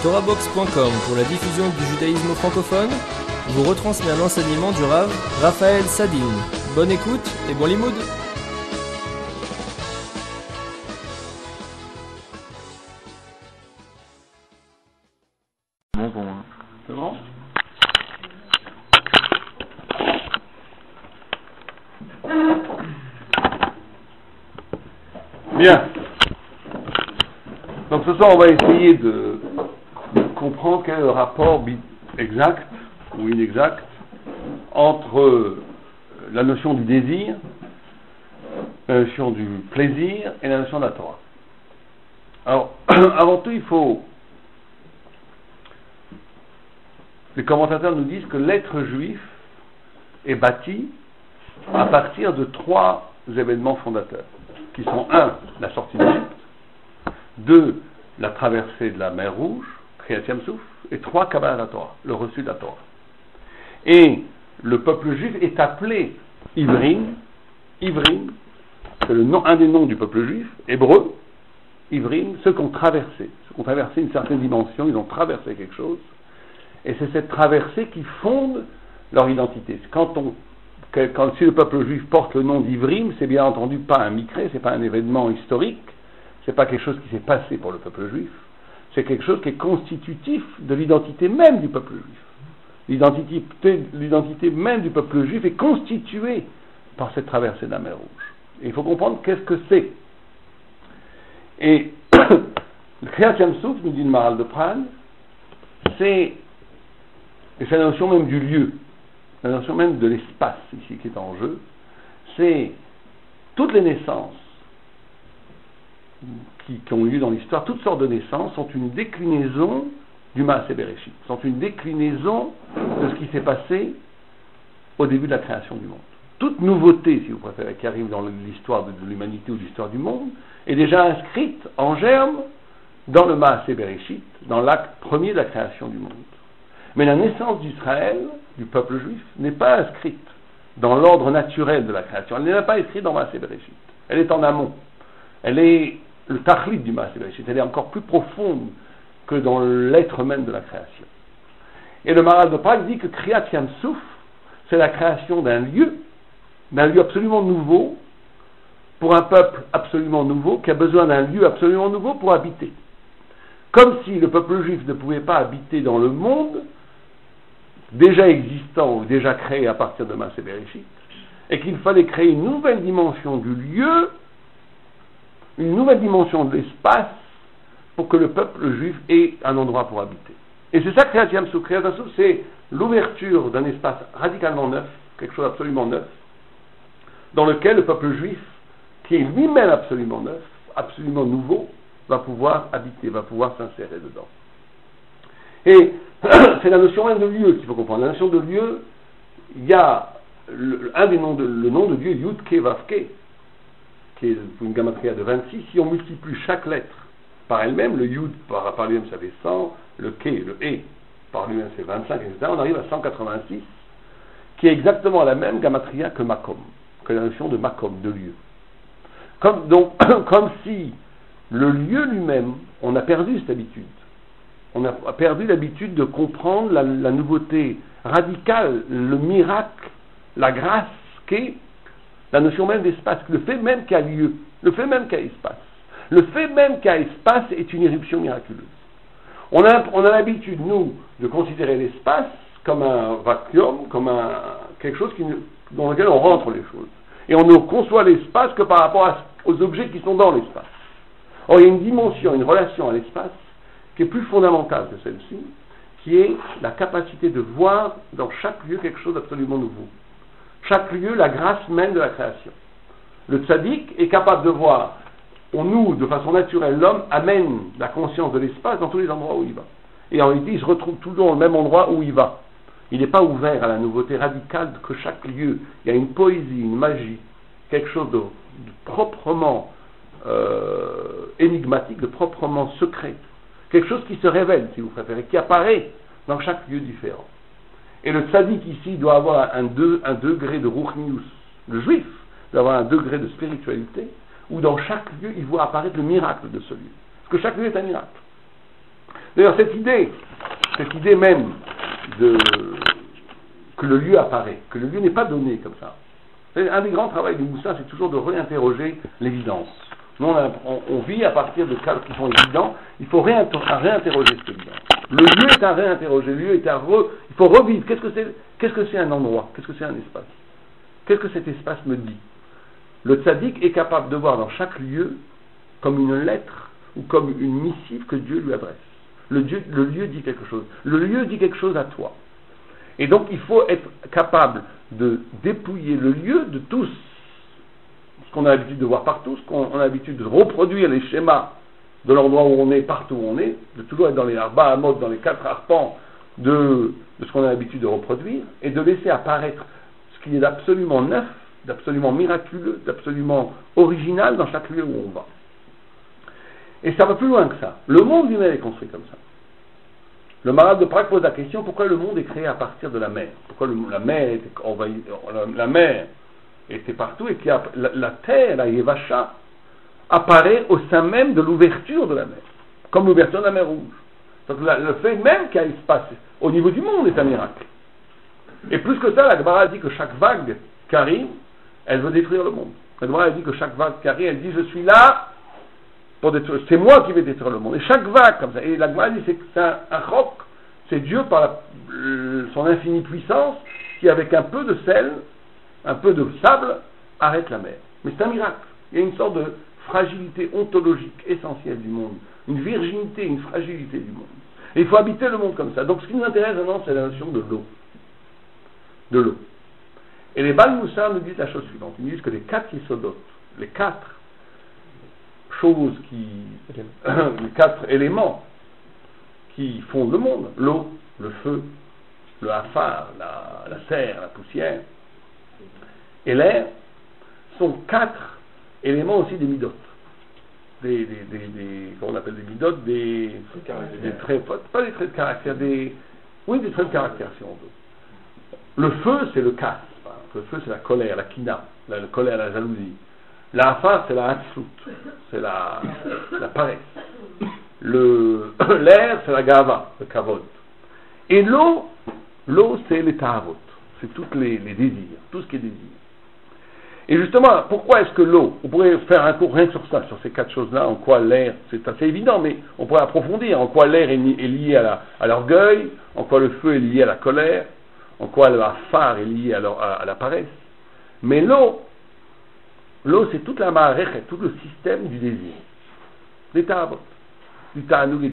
TorahBox.com pour la diffusion du judaïsme francophone vous retransmet un enseignement du Rav Raphaël Sadine. Bonne écoute et bon limoud. Bon pour moi. C'est bon? Bien. Donc ce soir, on va essayer de comprendre quel est le rapport exact ou inexact entre la notion du désir, la notion du plaisir et la notion de la Torah. Alors, avant tout, les commentateurs nous disent que l'être juif est bâti à partir de trois événements fondateurs, qui sont 1. La sortie d'Égypte, 2. La traversée de la mer Rouge, Kriyat Yam-Souf, et 3. Kabbalat Torah, le reçu de la Torah. Et le peuple juif est appelé Ivrim, c'est un des noms du peuple juif, hébreu, Ivrim, ceux qui ont traversé une certaine dimension, ils ont traversé quelque chose, et c'est cette traversée qui fonde leur identité. Si le peuple juif porte le nom d'Ivrim, c'est bien entendu pas un micré, c'est pas un événement historique, c'est pas quelque chose qui s'est passé pour le peuple juif, c'est quelque chose qui est constitutif de l'identité même du peuple juif. L'identité même du peuple juif est constituée par cette traversée de la mer Rouge. Et il faut comprendre qu'est-ce que c'est. Et le Kriyat Yam-Souf, nous dit le Maharal de Prague, c'est la notion même du lieu, la notion même de l'espace ici qui est en jeu, c'est toutes les naissances qui ont eu lieu dans l'histoire, toutes sortes de naissances sont une déclinaison du Maaseh Bereshit, sont une déclinaison de ce qui s'est passé au début de la création du monde. Toute nouveauté, si vous préférez, qui arrive dans l'histoire de l'humanité ou l'histoire du monde, est déjà inscrite en germe dans le Maaseh Bereshit, dans l'acte premier de la création du monde. Mais la naissance d'Israël, du peuple juif, n'est pas inscrite dans l'ordre naturel de la création. Elle n'est pas inscrite dans Maaseh Bereshit. Elle est en amont. Elle est le tachlit du Maaseh Bereshit. Elle est encore plus profonde que dans l'être même de la création. Et le Maharal de Prague dit que Kriyat Yam-Souf, c'est la création d'un lieu absolument nouveau, pour un peuple absolument nouveau, qui a besoin d'un lieu absolument nouveau pour habiter. Comme si le peuple juif ne pouvait pas habiter dans le monde déjà existant ou déjà créé à partir de Maaseh Bereshit, et qu'il fallait créer une nouvelle dimension du lieu, une nouvelle dimension de l'espace, pour que le peuple juif ait un endroit pour habiter. Et c'est ça Kriyat Yam-Souf. Kriyat Yam-Souf, c'est l'ouverture d'un espace radicalement neuf, quelque chose d'absolument neuf, dans lequel le peuple juif, qui est lui-même absolument neuf, absolument nouveau, va pouvoir habiter, va pouvoir s'insérer dedans. Et c'est la notion même de lieu qu'il faut comprendre. La notion de lieu, il y a le nom de Dieu, Yud Ke Vav Ke, qui est une gamatria de 26. Si on multiplie chaque lettre par elle-même, le Yud par lui-même ça fait 100, le Ke, le E par lui-même c'est 25, etc. On arrive à 186, qui est exactement la même gamatria que Makom, que la notion de Makom, de lieu. Comme si le lieu lui-même, on a perdu cette habitude. On a perdu l'habitude de comprendre la nouveauté radicale, le miracle, la grâce qu'est la notion même d'espace, le fait même qu'il y a lieu, le fait même qu'il y a espace. Le fait même qu'il y a espace est une éruption miraculeuse. On a l'habitude, nous, de considérer l'espace comme un vacuum, comme quelque chose dans lequel on rentre les choses. Et on ne conçoit l'espace que par rapport aux objets qui sont dans l'espace. Or, il y a une dimension, une relation à l'espace qui est plus fondamentale que celle-ci, qui est la capacité de voir dans chaque lieu quelque chose d'absolument nouveau. Chaque lieu, la grâce même de la création. Le tzaddik est capable de voir, nous, de façon naturelle, l'homme amène la conscience de l'espace dans tous les endroits où il va. Et en réalité, il se retrouve toujours au même endroit où il va. Il n'est pas ouvert à la nouveauté radicale que chaque lieu. Il y a une poésie, une magie, quelque chose de proprement énigmatique, de proprement secret. Quelque chose qui se révèle, si vous préférez, qui apparaît dans chaque lieu différent. Et le tzaddik ici doit avoir un degré de ruchnius. Le juif doit avoir un degré de spiritualité où dans chaque lieu il voit apparaître le miracle de ce lieu. Parce que chaque lieu est un miracle. D'ailleurs, cette idée même que le lieu apparaît, que le lieu n'est pas donné comme ça. Un des grands travaux du Moussa, c'est toujours de réinterroger l'évidence. Nous, on vit à partir de cas qui sont évidents, il faut réinterroger cette évidence. Le lieu est à réinterroger, le lieu est il faut revivre. Qu'est-ce que c'est un endroit? Qu'est-ce que c'est un espace? Qu'est-ce que cet espace me dit? Le tzaddik est capable de voir dans chaque lieu comme une lettre ou comme une missive que Dieu lui adresse. Le lieu dit quelque chose. Le lieu dit quelque chose à toi. Et donc il faut être capable de dépouiller le lieu de tout ce qu'on a l'habitude de voir partout, ce qu'on a l'habitude de reproduire les schémas de l'endroit où on est, partout où on est, de toujours être dans les arba à mode, dans les 4 arpents de ce qu'on a l'habitude de reproduire, et de laisser apparaître ce qui est d'absolument neuf, d'absolument miraculeux, d'absolument original dans chaque lieu où on va. Et ça va plus loin que ça. Le monde lui-même est construit comme ça. Le Maharal de Prague pose la question: pourquoi le monde est créé à partir de la mer? Pourquoi la mer était partout et que la terre, la Yevasha, apparaît au sein même de l'ouverture de la mer, comme l'ouverture de la mer Rouge. Donc le fait même qu'il y a espace au niveau du monde est un miracle. Et plus que ça, la Gemara dit que chaque vague qui arrive, elle veut détruire le monde. La Gemara dit que chaque vague qui arrive, elle dit: je suis là pour détruire, c'est moi qui vais détruire le monde. Et chaque vague comme ça, et la Gemara dit c'est un roc, c'est Dieu par son infinie puissance qui, avec un peu de sel, un peu de sable, arrête la mer. Mais c'est un miracle. Il y a une sorte de fragilité ontologique essentielle du monde, une virginité, une fragilité du monde. Et il faut habiter le monde comme ça. Donc ce qui nous intéresse maintenant, c'est la notion de l'eau. De l'eau. Et les Baal Moussa nous disent la chose suivante. Ils disent que les 4 yesodot, les 4 choses les 4 éléments qui fondent le monde, l'eau, le feu, le hafar, la serre, la poussière et l'air, sont 4 éléments aussi des midot. Comment on appelle des midot, des traits, pas des traits de caractère, des traits de caractère si on veut. Le feu, c'est le kas. Le feu, c'est la colère, la kina, la colère, la jalousie. La hafar, c'est la hatzlut, c'est la paresse. L'air, c'est la gava, le kavod. Et l'eau, c'est les tahavot, c'est tous les désirs, tout ce qui est désir. Et justement, pourquoi est-ce que l'eau, on pourrait faire un cours rien que sur ça, sur ces 4 choses-là, en quoi l'air, c'est assez évident, mais on pourrait approfondir, en quoi l'air est lié à l'orgueil, en quoi le feu est lié à la colère, en quoi le hafar est lié à la paresse. Mais l'eau, c'est toute la ma'arechet, tout le système du désir, des tahavot, du ta'anoug